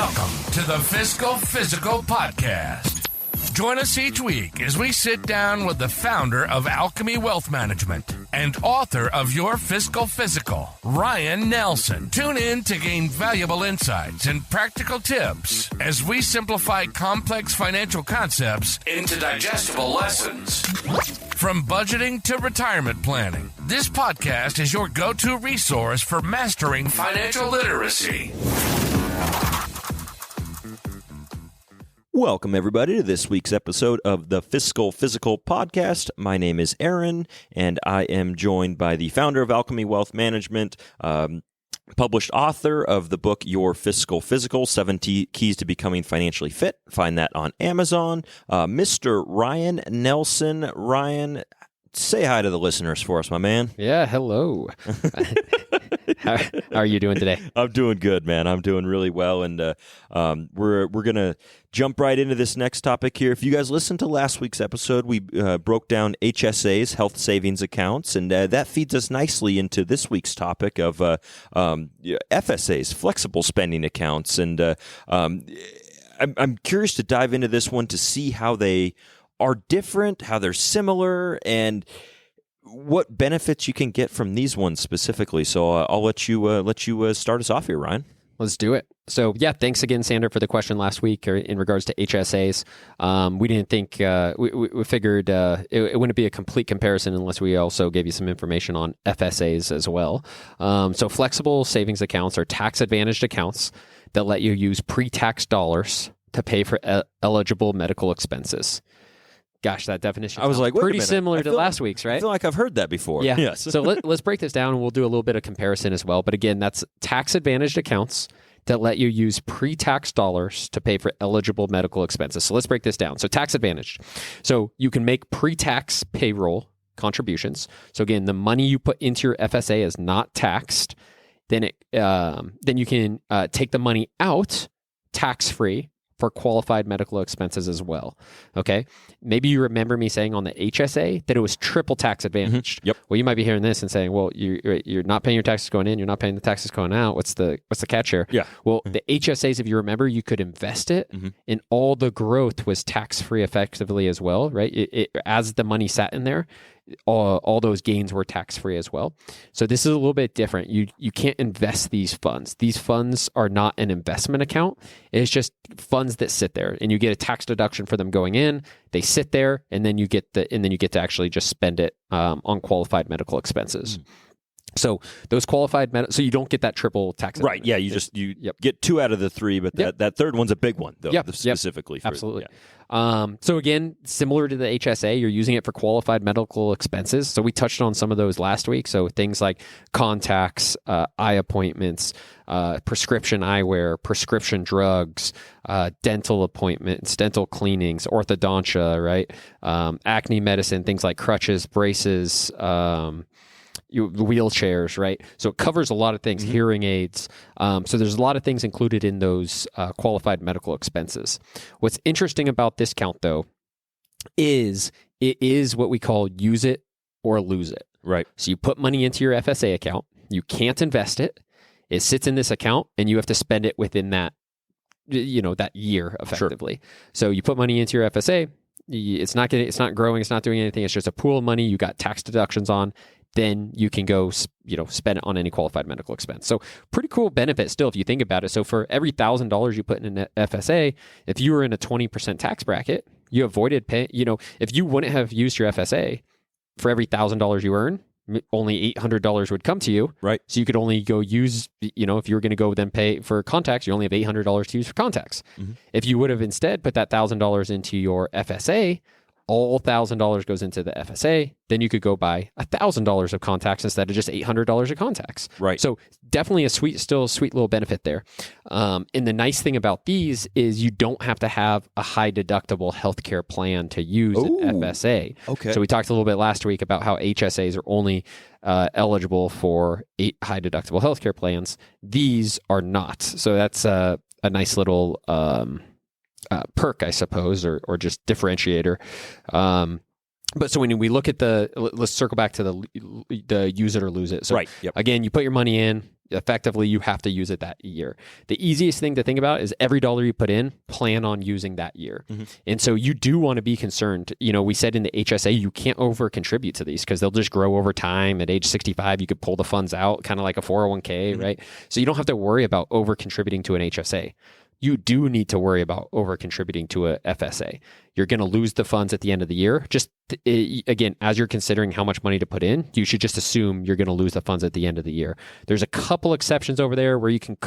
Welcome to the Fiscal Physical Podcast. Join us each week as we sit down with the founder of Alchemy Wealth Management and author of Your Fiscal Physical, Ryan Nelson. Tune in to gain valuable insights and practical tips as we simplify complex financial concepts into digestible lessons. From budgeting to retirement planning, this podcast is your go-to resource for mastering financial literacy. Welcome, everybody, to this week's episode of the Fiscal Physical Podcast. My name is Aaron, and I am joined by the founder of Alchemy Wealth Management, published author of the book Your Fiscal Physical, 7 Keys to Becoming Financially Fit. Find that on Amazon. Mr. Ryan Nelson. Ryan, say hi to the listeners for us, my man. Yeah, hello. How are you doing today? I'm doing good, man. I'm doing really well, and we're going to jump right into this next topic here. If you guys listened to last week's episode, we broke down HSAs, health savings accounts, and that feeds us nicely into this week's topic of FSAs, flexible spending accounts. And I'm curious to dive into this one to see how they are different, how they're similar, and what benefits you can get from these ones specifically. So I'll let you start us off here, Ryan. Let's do it. So yeah, thanks again, Sander, for the question last week in regards to HSAs. We didn't think, we figured it wouldn't be a complete comparison unless we also gave you some information on FSAs as well. So flexible savings accounts are tax-advantaged accounts that let you use pre-tax dollars to pay for eligible medical expenses. Gosh, that definition I was like, pretty similar to last week's, right? I feel like I've heard that before. Yeah. Yes. So let's break this down, and we'll do a little bit of comparison as well. But again, that's tax-advantaged accounts that let you use pre-tax dollars to pay for eligible medical expenses. So let's break this down. So tax-advantaged. So you can make pre-tax payroll contributions. So again, the money you put into your FSA is not taxed. Then you can take the money out tax-free for qualified medical expenses as well. Okay. Maybe you remember me saying on the HSA that it was triple tax advantaged. Mm-hmm. Yep. Well, you might be hearing this and saying, well, you're not paying your taxes going in, you're not paying the taxes going out. What's the catch here? Yeah. Well, the HSAs, if you remember, you could invest it, and all the growth was tax-free effectively as well, right? As the money sat in there, all those gains were tax-free as well. So this is a little bit different. You can't invest these funds. These funds are not an investment account. It's just funds that sit there, and you get a tax deduction for them going in. They sit there, and then you get to actually just spend it on qualified medical expenses. So those qualified so you don't get that triple tax. Right. Yeah. You get 2 out of the 3, but that third one's a big one, though. Specifically. For, absolutely. Yeah. So again, similar to the HSA, you're using it for qualified medical expenses. So we touched on some of those last week. So things like contacts, eye appointments, prescription eyewear, prescription drugs, dental appointments, dental cleanings, orthodontia, right? Acne medicine, things like crutches, braces, wheelchairs, right? So it covers a lot of things, hearing aids. So there's a lot of things included in those qualified medical expenses. What's interesting about this count, though, is it is what we call use it or lose it. Right. So you put money into your FSA account. You can't invest it. It sits in this account, and you have to spend it within that, that year effectively. Sure. So you put money into your FSA. It's not growing. It's not doing anything. It's just a pool of money. You got tax deductions on. Then you can go, spend it on any qualified medical expense. So pretty cool benefit still if you think about it. So for every $1,000 you put in an FSA, if you were in a 20% tax bracket, you avoided paying, if you wouldn't have used your FSA, for every $1,000 you earn, only $800 would come to you. Right. So you could only go use, if you were going to go then pay for contacts, you only have $800 to use for contacts. If you would have instead put that $1,000 into your FSA, all $1,000 goes into the FSA, then you could go buy $1,000 of contacts instead of just $800 of contacts. Right. So definitely still a sweet little benefit there. And the nice thing about these is you don't have to have a high deductible healthcare plan to use an FSA. Okay. So we talked a little bit last week about how HSAs are only eligible for high deductible healthcare plans. These are not. So that's a nice little perk, I suppose, or just differentiator. But so when we look at let's circle back to the use it or lose it. So right. Yep. Again, you put your money in, Effectively, you have to use it that year. The easiest thing to think about is every dollar you put in, plan on using that year. And so you do want to be concerned. We said in the HSA, you can't over contribute to these because they'll just grow over time. At age 65, you could pull the funds out, kind of like a 401k, right? So you don't have to worry about over contributing to an HSA. You do need to worry about over contributing to a FSA. You're going to lose the funds at the end of the year. Just again, as you're considering how much money to put in, you should just assume you're going to lose the funds at the end of the year. There's a couple exceptions over there where you can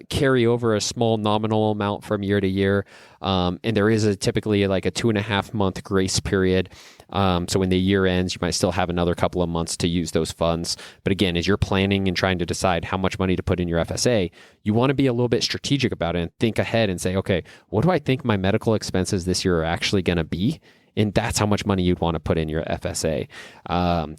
carry over a small nominal amount from year to year. And there is typically like a 2.5 month grace period. So when the year ends, you might still have another couple of months to use those funds. But again, as you're planning and trying to decide how much money to put in your FSA, you want to be a little bit strategic about it and think ahead and say, okay, what do I think my medical expenses this year are actually going to be? And that's how much money you'd want to put in your FSA.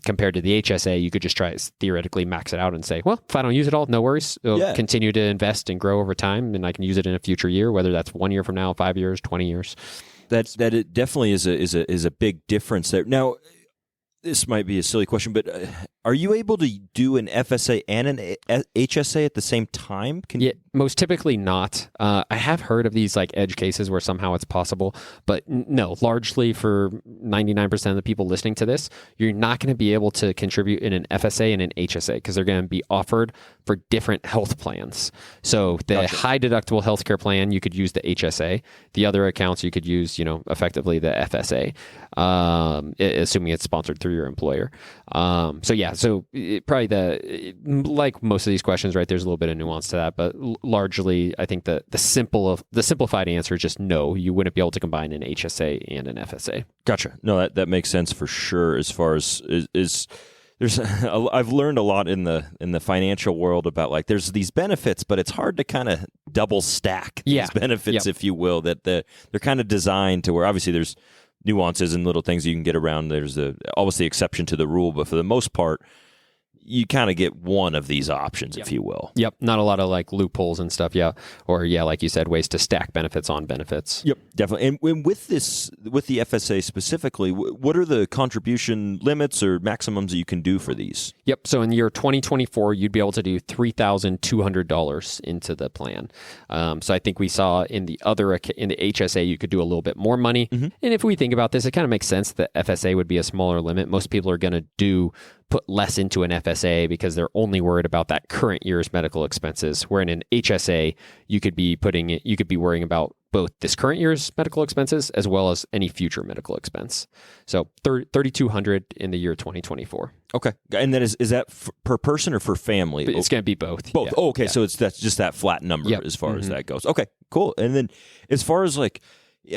Compared to the HSA, you could just try to theoretically max it out and say, well, if I don't use it all, no worries. It'll continue to invest and grow over time, and I can use it in a future year, whether that's 1 year from now, 5 years, 20 years. That it definitely is a big difference there. Now, this might be a silly question, but are you able to do an FSA and an HSA at the same time? Most typically not. I have heard of these like edge cases where somehow it's possible, but no, largely for 99% of the people listening to this, you're not going to be able to contribute in an FSA and an HSA because they're going to be offered for different health plans. So the high deductible healthcare plan, you could use the HSA. The other accounts, you could use, effectively the FSA, assuming it's sponsored through your employer. So probably like most of these questions, right, there's a little bit of nuance to that, but largely I think the simplified answer is just no, you wouldn't be able to combine an HSA and an FSA. Gotcha. No, that makes sense for sure. As far as I've learned a lot in the financial world about like there's these benefits, but it's hard to kind of double stack these benefits, if you will, that they're kind of designed to where obviously there's nuances and little things you can get around. There's obviously exception to the rule, but for the most part, you kind of get one of these options, if you will. Yep. Not a lot of like loopholes and stuff. Yeah. Or like you said, ways to stack benefits on benefits. Yep, definitely. And with the FSA specifically, what are the contribution limits or maximums that you can do for these? Yep. So in year 2024, you'd be able to do $3,200 into the plan. So I think we saw in the HSA, you could do a little bit more money. Mm-hmm. And if we think about this, it kind of makes sense that FSA would be a smaller limit. Most people are going to put less into an FSA because they're only worried about that current year's medical expenses. Where in an HSA, you could be worrying about both this current year's medical expenses as well as any future medical expense. So $3,200 in the year 2024. Okay, and then is that per person or for family? It's going to be both. Both. Yeah. Oh, okay, so that's just that flat number as far as that goes. Okay, cool. And then as far as like,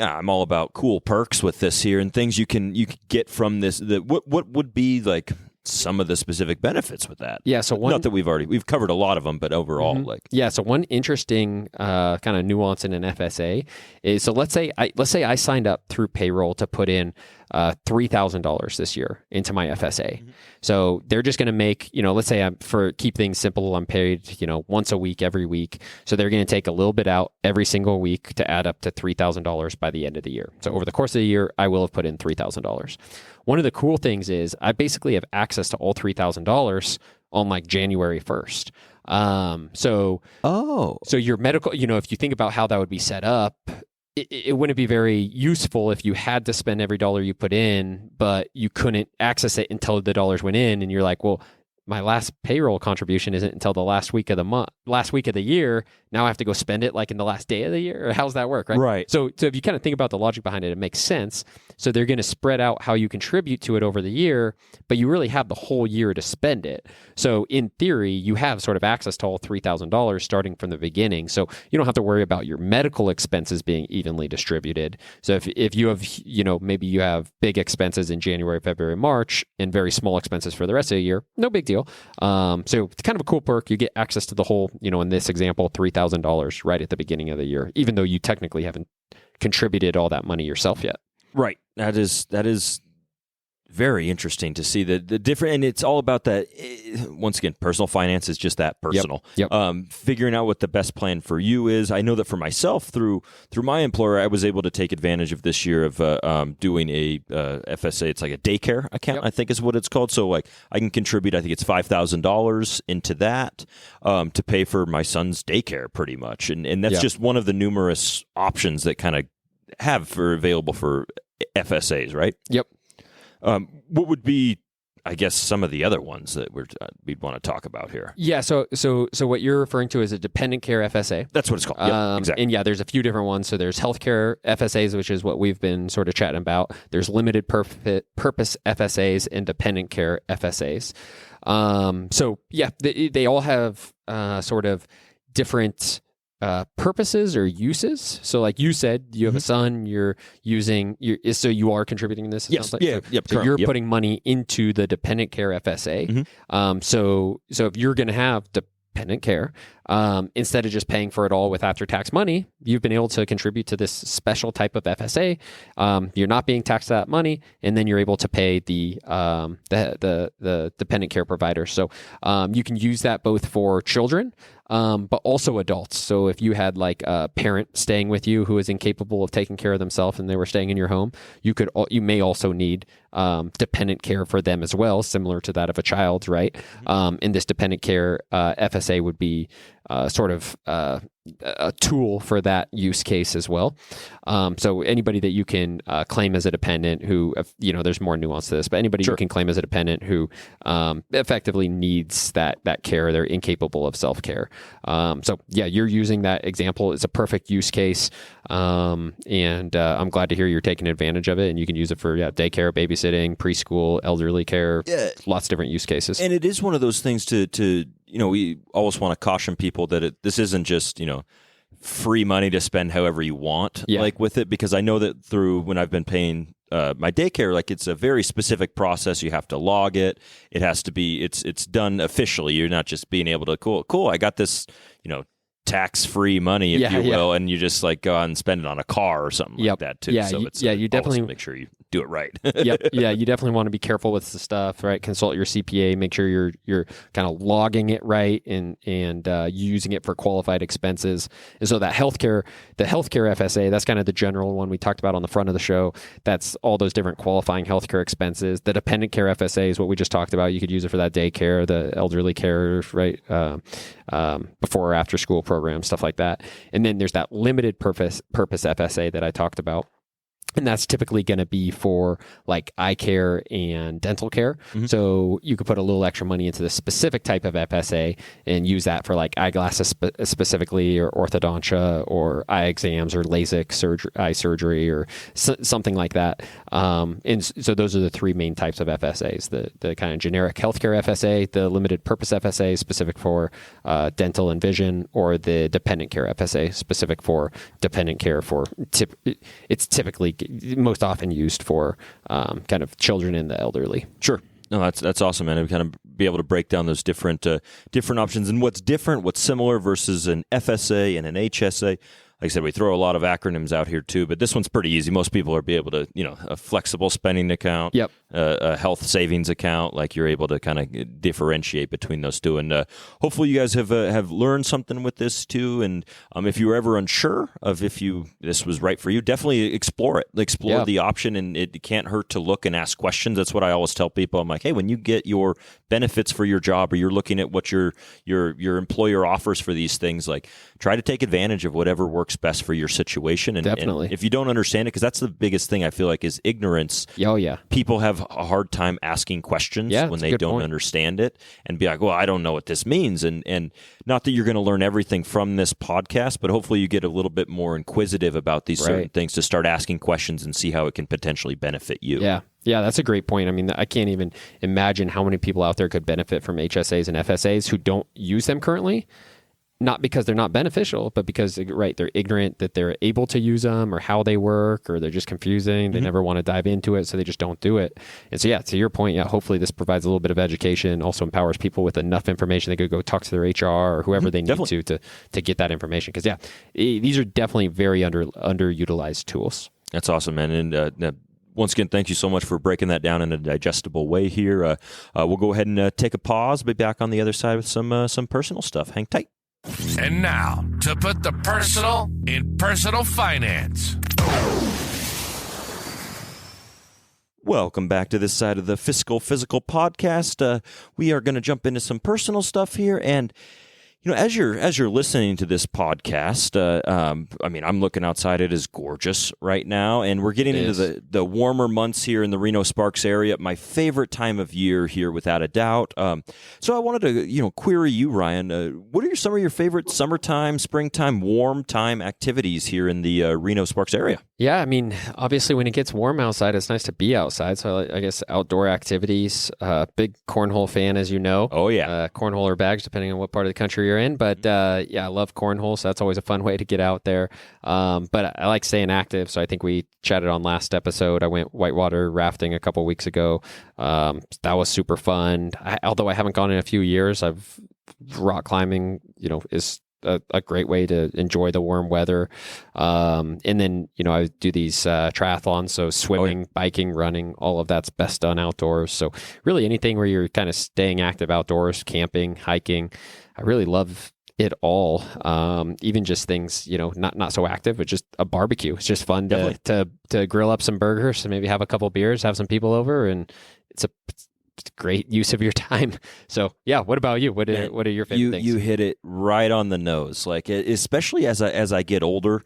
I'm all about cool perks with this here and things you can get from this. What would be like some of the specific benefits with that? Yeah, so not that we've covered a lot of them, but overall, so one interesting kind of nuance in an FSA is, so let's say I signed up through payroll to put in $3,000 this year into my FSA. Mm-hmm. So they're just going to make, let's say for keep things simple, I'm paid, once a week, every week. So they're going to take a little bit out every single week to add up to $3,000 by the end of the year. So over the course of the year, I will have put in $3,000. One of the cool things is I basically have access to all $3,000 on like January 1st. So your medical, if you think about how that would be set up, it wouldn't be very useful if you had to spend every dollar you put in, but you couldn't access it until the dollars went in. And you're like, well, my last payroll contribution isn't until the last week of the year. Now I have to go spend it like in the last day of the year. Or how's that work, right? Right. So if you kind of think about the logic behind it, it makes sense. So they're going to spread out how you contribute to it over the year, but you really have the whole year to spend it. So in theory, you have sort of access to all $3,000 starting from the beginning. So you don't have to worry about your medical expenses being evenly distributed. So if you have, maybe you have big expenses in January, February, March, and very small expenses for the rest of the year, no big deal. So it's kind of a cool perk. You get access to the whole, in this example, $3,000 right at the beginning of the year, even though you technically haven't contributed all that money yourself yet. Right. That is Very interesting to see the different, and it's all about that. Once again, personal finance is just that personal. Yep. Figuring out what the best plan for you is. I know that for myself, through my employer, I was able to take advantage of this year of doing a FSA. It's like a daycare account, I think is what it's called. So like I can contribute, I think it's $5,000 into that to pay for my son's daycare, pretty much, and that's just one of the numerous options that kind of available for FSAs, right? Yep. What would be, I guess, some of the other ones that we'd want to talk about here? Yeah, so what you're referring to is a dependent care FSA. That's what it's called. Yep, exactly. And there's a few different ones. So there's healthcare FSAs, which is what we've been sort of chatting about. There's limited purpose FSAs and dependent care FSAs. They all have sort of different purposes or uses. So like you said, you have a son, so you are contributing this? Yes. Like? Yeah. So you're putting money into the dependent care FSA. So if you're going to have dependent care, instead of just paying for it all with after-tax money, you've been able to contribute to this special type of FSA. You're not being taxed that money, and then you're able to pay the dependent care provider. So you can use that both for children, but also adults. So if you had like a parent staying with you who is incapable of taking care of themselves and they were staying in your home, you may also need dependent care for them as well, similar to that of a child, right? And this dependent care FSA would be sort of a tool for that use case as well. So anybody that you can claim as a dependent who, there's more nuance to this, but anybody you can claim as a dependent who effectively needs that care, they're incapable of self-care. You're using that example. It's a perfect use case. And I'm glad to hear you're taking advantage of it, and you can use it for daycare, babysitting, preschool, elderly care, lots of different use cases. And it is one of those things to we always want to caution people that this isn't just, free money to spend however you want, like with it, because I know that through when I've been paying my daycare, like it's a very specific process. You have to log it. It has to be, it's done officially. You're not just being able to, cool, I got this, tax-free money, if you will, and you just like go out and spend it on a car or something like that too. You definitely make sure you do it right. You definitely want to be careful with the stuff, right? Consult your CPA, make sure you're kind of logging it right and using it for qualified expenses. And so the healthcare FSA, that's kind of the general one we talked about on the front of the show. That's all those different qualifying healthcare expenses. The dependent care FSA is what we just talked about. You could use it for that daycare, the elderly care, right? Before or after school programs, stuff like that. And then there's that limited purpose FSA that I talked about. And that's typically going to be for like eye care and dental care. So you could put a little extra money into the specific type of FSA and use that for like eyeglasses specifically, or orthodontia, or eye exams, or LASIK eye surgery, or something like that. And so those are the three main types of FSAs: the kind of generic healthcare FSA, the limited purpose FSA specific for dental and vision, or the dependent care FSA specific for dependent care for it's typically most often used for kind of children and the elderly. Sure. No, that's awesome, man. We kind of be able to break down those different options and what's different, what's similar versus an FSA and an HSA. Like I said, we throw a lot of acronyms out here too, but this one's pretty easy. Most people are be able to, a flexible spending account, a health savings account. Like you're able to kind of differentiate between those two. And hopefully you guys have learned something with this too. And if you were ever unsure of this was right for you, definitely explore it. Explore the option, and it can't hurt to look and ask questions. That's what I always tell people. I'm like, hey, when you get your benefits for your job, or you're looking at what your employer offers for these things, like try to take advantage of whatever works best for your situation. And, definitely. And if you don't understand it, because that's the biggest thing I feel like is ignorance. People have a hard time asking questions when they don't understand it, and be like, well, I don't know what this means. And not that you're going to learn everything from this podcast, but hopefully you get a little bit more inquisitive about these certain things to start asking questions and see how it can potentially benefit you. Yeah, that's a great point. I mean, I can't even imagine how many people out there could benefit from HSAs and FSAs who don't use them currently. Not because they're not beneficial, but because, they're ignorant that they're able to use them, or how they work, or they're just confusing. They never want to dive into it, so they just don't do it. And so, to your point, hopefully this provides a little bit of education, also empowers people with enough information they could go talk to their HR or whoever they need to get that information. Because, these are definitely very underutilized tools. That's awesome, man. And once again, thank you so much for breaking that down in a digestible way here. We'll go ahead and take a pause, be back on the other side with some personal stuff. Hang tight. And now, to put the personal in personal finance. Welcome back to this side of the Fiscal Physical podcast. We are going to jump into some personal stuff here, and as you're listening to this podcast, I'm looking outside. It is gorgeous right now, and we're getting into the warmer months here in the Reno Sparks area. My favorite time of year here, without a doubt. So I wanted to query you, Ryan. What are some of your favorite summertime, springtime, warm time activities here in the Reno Sparks area? Yeah, obviously when it gets warm outside, it's nice to be outside. So I guess outdoor activities. Big cornhole fan, as you know. Oh yeah, cornhole or bags, depending on what part of the country you're in. But I love cornhole, so that's always a fun way to get out there. But I like staying active, so I think we chatted on last episode. I went whitewater rafting a couple weeks ago. That was super fun. Although I haven't gone in a few years, rock climbing, is a great way to enjoy the warm weather. And then, I do these triathlons, so swimming, biking, running, all of that's best done outdoors. So really anything where you're kind of staying active outdoors, camping, hiking, I really love it all. Even just things, not so active, but just a barbecue. It's just fun to grill up some burgers and maybe have a couple beers, have some people over, and it's a great use of your time. So yeah, what about you? What are your favorite things? You hit it right on the nose. Like, especially as I get older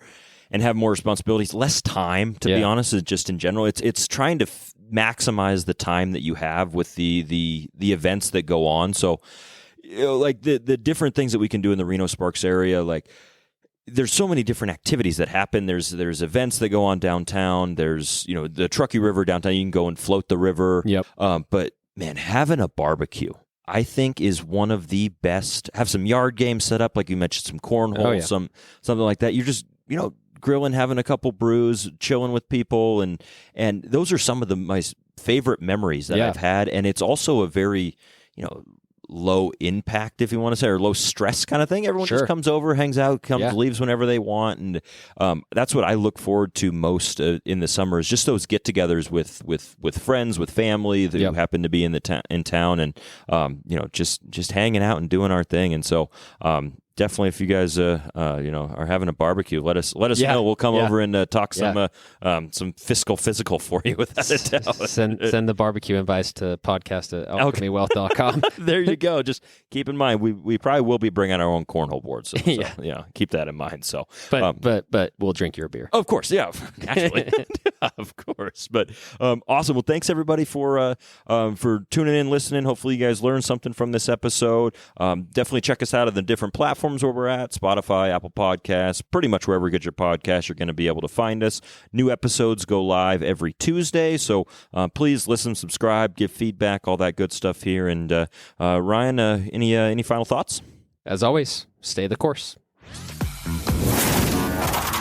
and have more responsibilities, less time, to be honest, is just in general. It's trying to maximize the time that you have with the events that go on. So like the different things that we can do in the Reno Sparks area, like there's so many different activities that happen. There's events that go on downtown. There's, the Truckee River downtown. You can go and float the river. Yep. But man, having a barbecue, I think, is one of the best. Have some yard games set up, like you mentioned, some cornhole, something like that. You're just, grilling, having a couple brews, chilling with people, and those are some of my favorite memories that I've had. And it's also a very, low impact, if you want to say, or low stress kind of thing. Everyone just comes over, hangs out, leaves whenever they want, and that's what I look forward to most in the summer, is just those get-togethers with friends, with family who happen to be in town, and just hanging out and doing our thing. And so definitely, if you guys are having a barbecue, let us know. We'll come over and talk some fiscal physical for you, without a doubt. Send the barbecue invites to podcast@alchemywealth.com. There you go. Just keep in mind, we probably will be bringing our own cornhole boards. So keep that in mind. So, but we'll drink your beer. Of course, yeah, actually, of course. But awesome. Well, thanks everybody for tuning in, listening. Hopefully, you guys learned something from this episode. Definitely check us out on the different platforms where we're at: Spotify, Apple Podcasts, pretty much wherever you get your podcasts, you're going to be able to find us. New episodes go live every Tuesday, so please listen, subscribe, give feedback, all that good stuff here. And Ryan, any final thoughts? As always, stay the course.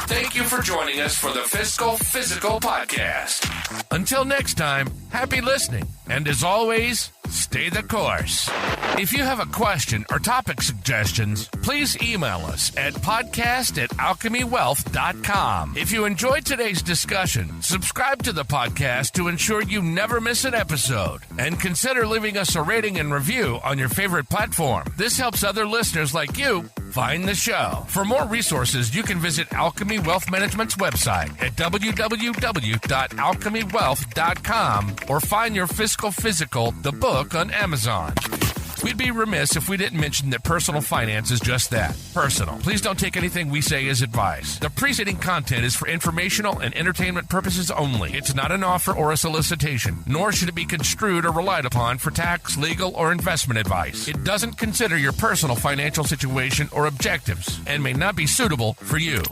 Thank you for joining us for the Fiscal Physical Podcast. Until next time, happy listening, and as always, stay the course. If you have a question or topic suggestions, please email us at podcast@alchemywealth.com. If you enjoyed today's discussion, subscribe to the podcast to ensure you never miss an episode, and consider leaving us a rating and review on your favorite platform. This helps other listeners like you find the show. For more resources, you can visit Alchemy Wealth Management's website at www.alchemywealth.com, or find your Fiscal Physical, the book, on Amazon. We'd be remiss if we didn't mention that personal finance is just that, personal. Please don't take anything we say as advice. The preceding content is for informational and entertainment purposes only. It's not an offer or a solicitation, nor should it be construed or relied upon for tax, legal, or investment advice. It doesn't consider your personal financial situation or objectives, and may not be suitable for you.